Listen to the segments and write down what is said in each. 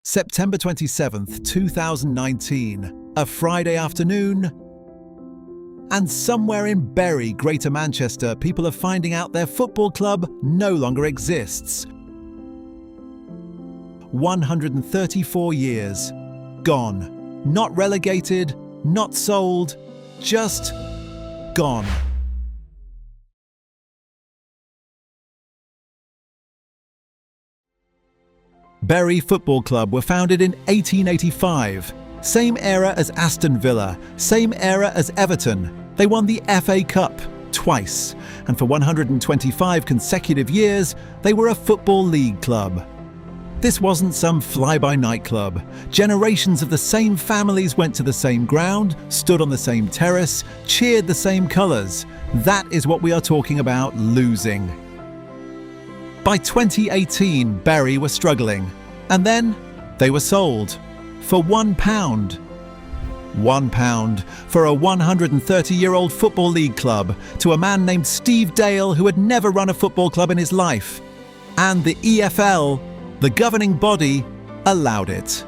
September 27th, 2019, a Friday afternoon, and somewhere in Bury, Greater Manchester, people are finding out their football club no longer exists. 134 years, gone. Not relegated, not sold, just gone. Bury Football Club were founded in 1885. Same era as Aston Villa, same era as Everton. They won the FA Cup twice, and for 125 consecutive years, they were a Football League club. This wasn't some fly-by-night club. Generations of the same families went to the same ground, stood on the same terrace, cheered the same colours. That is what we are talking about losing. By 2018, Bury were struggling, and then they were sold for £1. £1 for a 130-year-old Football League club to a man named Steve Dale who had never run a football club in his life. And the EFL, the governing body, allowed it.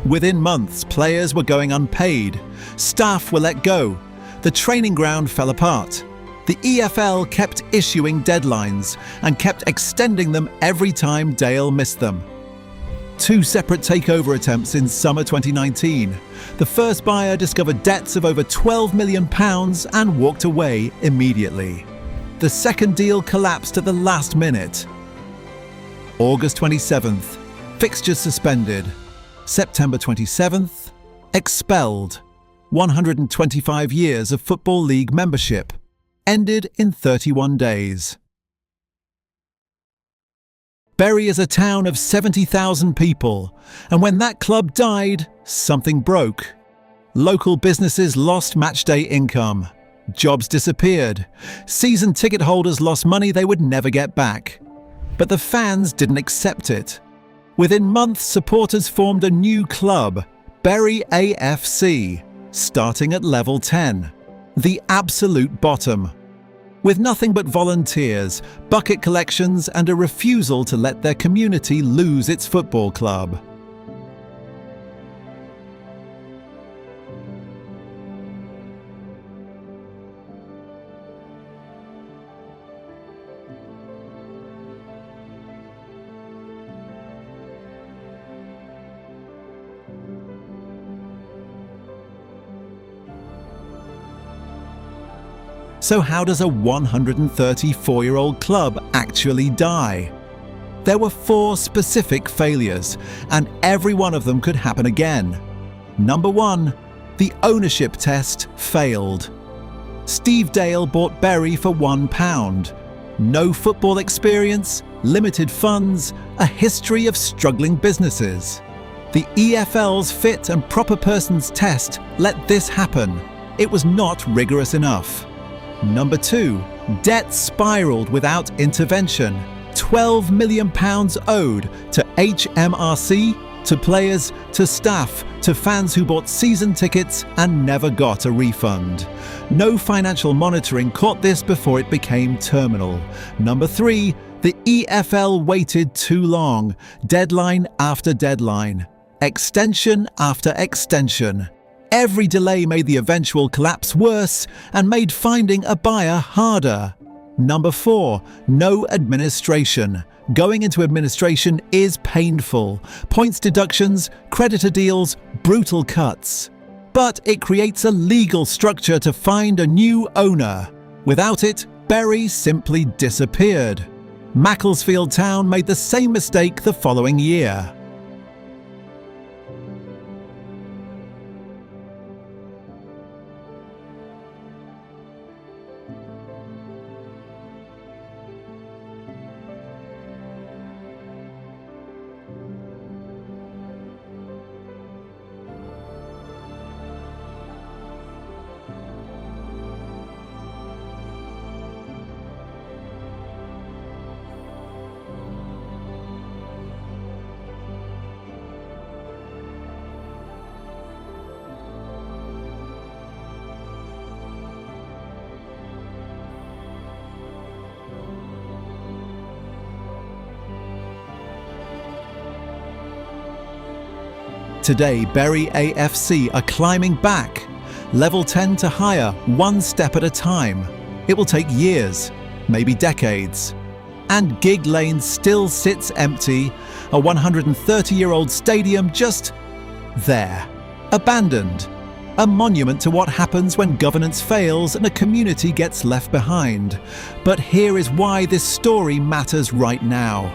Within months, players were going unpaid, staff were let go, the training ground fell apart. The EFL kept issuing deadlines and kept extending them every time Dale missed them. 2 separate takeover attempts in summer 2019. The first buyer discovered debts of over £12 million and walked away immediately. The second deal collapsed at the last minute. August 27th, fixtures suspended. September 27th, expelled. 125 years of Football League membership ended in 31 days. Bury is a town of 70,000 people, and when that club died, something broke. Local businesses lost matchday income. Jobs disappeared. Season ticket holders lost money they would never get back. But the fans didn't accept it. Within months, supporters formed a new club, Bury AFC, starting at level 10, the absolute bottom. With nothing but volunteers, bucket collections, and a refusal to let their community lose its football club. So how does a 134-year-old club actually die? There were 4 specific failures, and every one of them could happen again. Number 1, the ownership test failed. Steve Dale bought Bury for £1. No football experience, limited funds, a history of struggling businesses. The EFL's fit and proper persons test let this happen. It was not rigorous enough. Number 2, debt spiraled without intervention. £12 million owed to HMRC, to players, to staff, to fans who bought season tickets and never got a refund. No financial monitoring caught this before it became terminal. Number 3, the EFL waited too long. Deadline after deadline. Extension after extension. Every delay made the eventual collapse worse and made finding a buyer harder. Number 4, no administration. Going into administration is painful. Points deductions, creditor deals, brutal cuts. But it creates a legal structure to find a new owner. Without it, Bury simply disappeared. Macclesfield Town made the same mistake the following year. Today, Bury AFC are climbing back, level 10 to higher, one step at a time. It will take years, maybe decades. And Gig Lane still sits empty, a 130-year-old stadium just there, abandoned. A monument to what happens when governance fails and a community gets left behind. But here is why this story matters right now.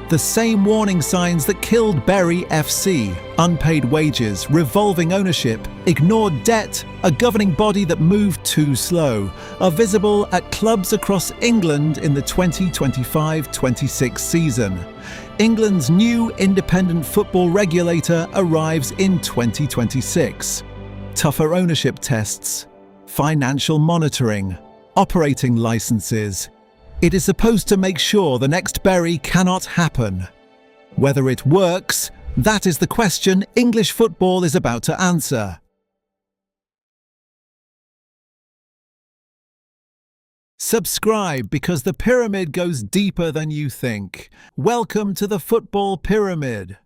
The same warning signs that killed Bury FC, unpaid wages, revolving ownership, ignored debt, a governing body that moved too slow, are visible at clubs across England in the 2025-26 season. England's new independent football regulator arrives in 2026. Tougher ownership tests, financial monitoring, operating licenses. It is supposed to make sure the next Bury cannot happen. Whether it works, that is the question English football is about to answer. Subscribe because the pyramid goes deeper than you think. Welcome to the Football Pyramid.